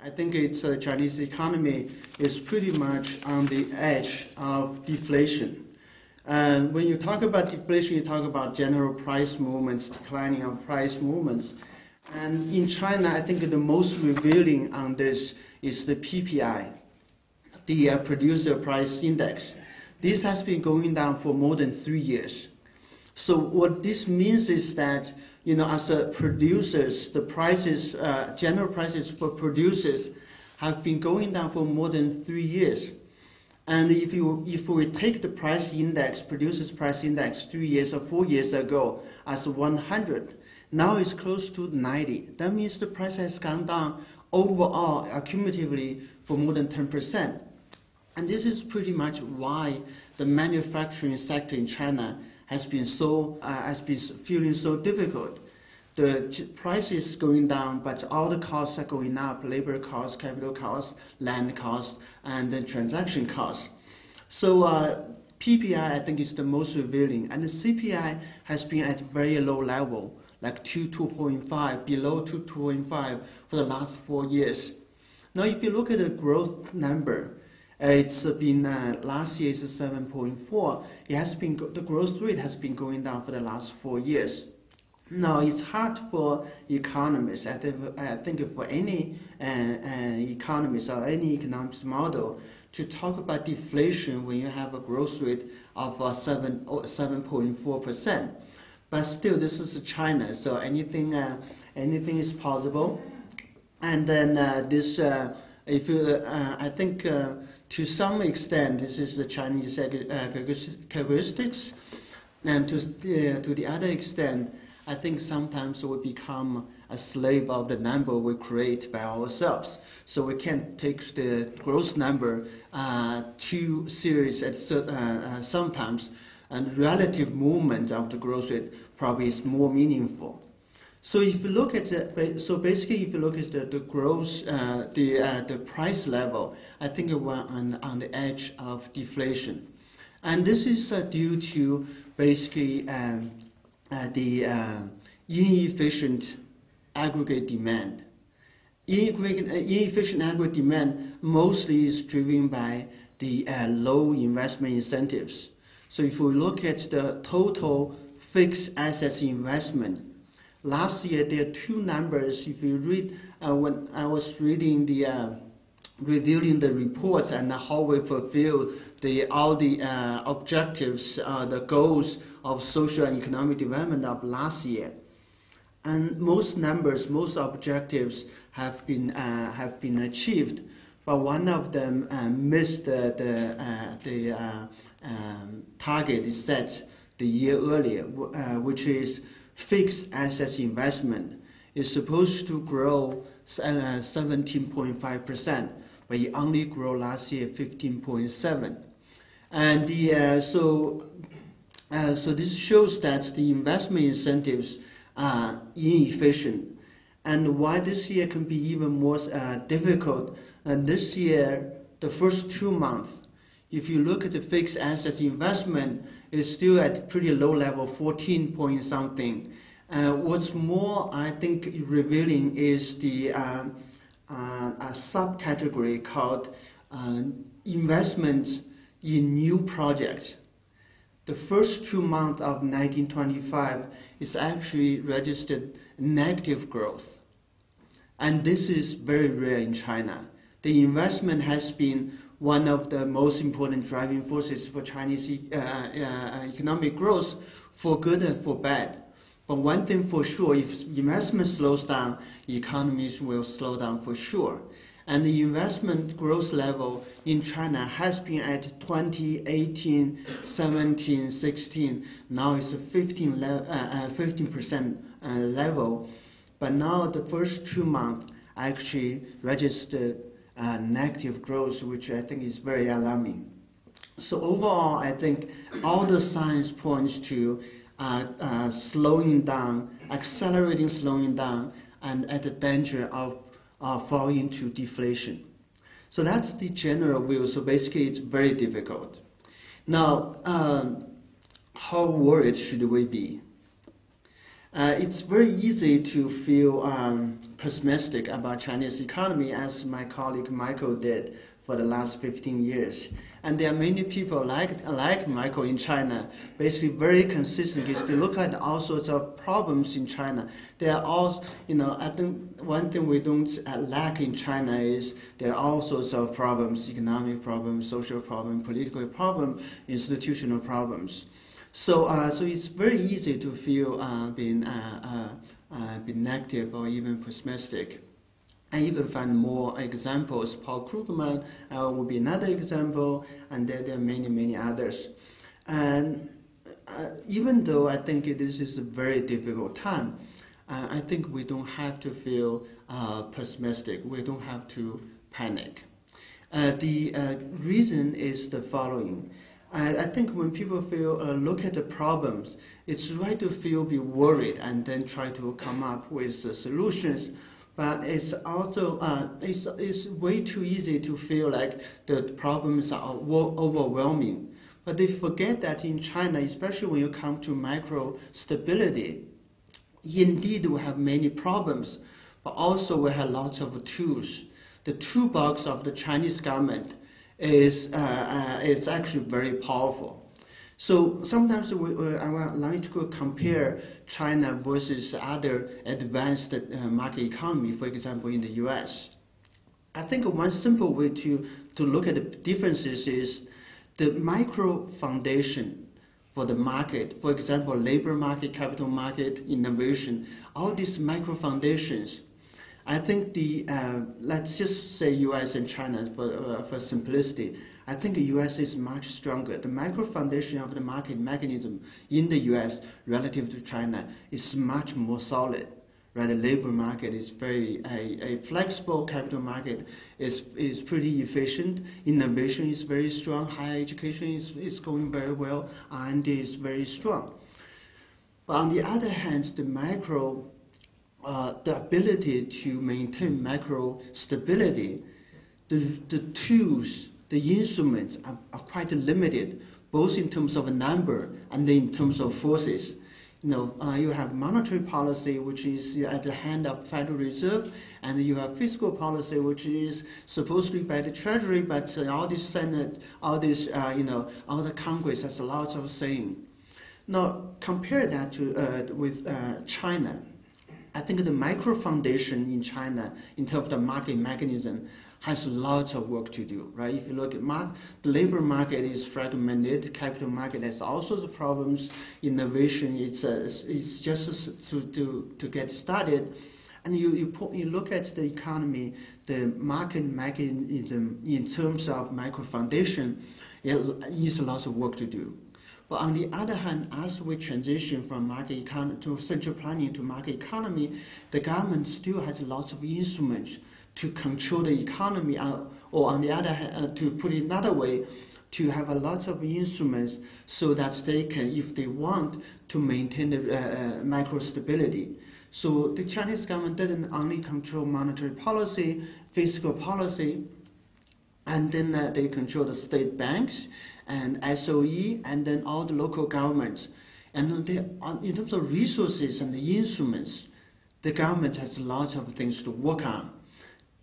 I think it's Chinese economy is pretty much on the edge of deflation. When you talk about deflation, you talk about general price movements, declining of price movements. And in China, I think the most revealing on this is the PPI, the Producer Price Index. This has been going down for more than 3 years. So what this means is that, as producers, the prices, general prices for producers have been going down for more than 3 years. And if we take the price index, producers price index 3 years or 4 years ago as 100, now it's close to 90. That means the price has gone down overall, cumulatively, for more than 10%. And this is pretty much why the manufacturing sector in China has been feeling so difficult. The price is going down, but all the costs are going up: labor costs, capital costs, land costs, and then transaction costs. So PPI, I think, is the most revealing, and the CPI has been at a very low level, like 2.5, below 2.5 for the last 4 years. Now, if you look at the growth number, it's been last year is 7.4. It has been the growth rate has been going down for the last 4 years. Now, it's hard for economists, I think for any economist or any economics model, to talk about deflation when you have a growth rate of 7.4%. But still, this is China, so anything is possible. And then I think to some extent, this is the Chinese characteristics, and to the other extent, I think sometimes we become a slave of the number we create by ourselves. So we can't take the growth number too serious sometimes, and relative movement of the growth rate probably is more meaningful. So if you look at basically if you look at the growth, the price level, I think we're on the edge of deflation, and this is due to basically the inefficient aggregate demand. Inefficient aggregate demand mostly is driven by the low investment incentives. So if we look at the total fixed assets investment, last year there are two numbers. If you read, when I was reading reviewing the reports and how we fulfill all the objectives, the goals of social and economic development of last year, and most objectives have been achieved, but one of them missed the target set the year earlier, which is fixed assets investment is supposed to grow 17.5%, but it only grew last year 15.7%. And so this shows that the investment incentives are inefficient. And why this year can be even more difficult, this year, the first 2 months, if you look at the fixed assets investment, it's still at pretty low level, 14 point something. What's more, I think, revealing is the a subcategory called investments in new projects. The first 2 months of 1925 is actually registered negative growth. And this is very rare in China. The investment has been one of the most important driving forces for Chinese economic growth, for good and for bad. But one thing for sure, if investment slows down, economies will slow down for sure. And the investment growth level in China has been at 2018, 17, 16. Now it's a 15% level. But now the first 2 months actually registered negative growth, which I think is very alarming. So overall, I think all the signs points to slowing down, accelerating slowing down, and at the danger of falling into deflation. So that's the general view. So basically, it's very difficult. Now, how worried should we be? It's very easy to feel pessimistic about Chinese economy, as my colleague Michael did for the last 15 years. And there are many people like Michael in China, basically very consistent. Is they look at all sorts of problems in China. They are all, I think one thing we don't lack in China is there are all sorts of problems: economic problems, social problems, political problems, institutional problems. So it's very easy to feel being negative or even pessimistic. I even find more examples. Paul Krugman will be another example, and there are many, many others. And even though I think this is a very difficult time, I think we don't have to feel pessimistic. We don't have to panic. The reason is the following. I think when people look at the problems, it's right to be worried and then try to come up with solutions. But it's also it's way too easy to feel like the problems are overwhelming. But they forget that in China, especially when you come to macro stability, indeed we have many problems, but also we have lots of tools. The toolbox of the Chinese government is actually very powerful. So sometimes I would like to compare China versus other advanced market economy, for example, in the US. I think one simple way to look at the differences is the micro foundation for the market. For example, labor market, capital market, innovation, all these micro foundations. I think let's just say US and China for simplicity. I think the US is much stronger. The micro foundation of the market mechanism in the US relative to China is much more solid. Right? The labor market is very a flexible. Capital market is pretty efficient. Innovation is very strong. Higher education is going very well. R&D is very strong. But on the other hand, the ability to maintain macro stability, the tools, the instruments are quite limited, both in terms of number and in terms of forces. You have monetary policy, which is at the hand of Federal Reserve, and you have fiscal policy, which is supposed to be by the Treasury, but all the Senate, all the Congress has a lot of saying. Now, compare that with China. I think the micro foundation in China, in terms of the market mechanism, has lots of work to do, right? If you look at the labor market is fragmented, capital market has all sorts of problems, innovation it's just to get started, and you look at the economy, the market mechanism in terms of micro foundation, it is lots of work to do. But on the other hand, as we transition from market economy to central planning to market economy, the government still has lots of instruments to control the economy, or on the other hand, to put it another way, to have a lot of instruments so that they can, if they want, to maintain the macro stability. So the Chinese government doesn't only control monetary policy, fiscal policy, and then they control the state banks and SOE, and then all the local governments. And in terms of resources and the instruments, the government has lots of things to work on.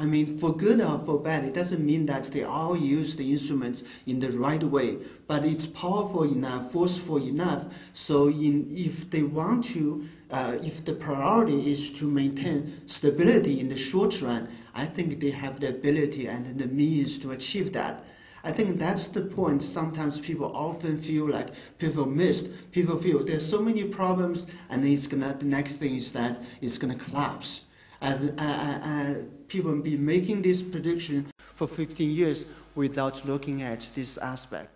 I mean, for good or for bad, it doesn't mean that they all use the instruments in the right way, but it's powerful enough, forceful enough, so if they want to, if the priority is to maintain stability in the short run, I think they have the ability and the means to achieve that. I think that's the point. Sometimes people often feel like people missed. People feel there's so many problems, and the next thing is that it's gonna collapse. People have been making this prediction for 15 years without looking at this aspect.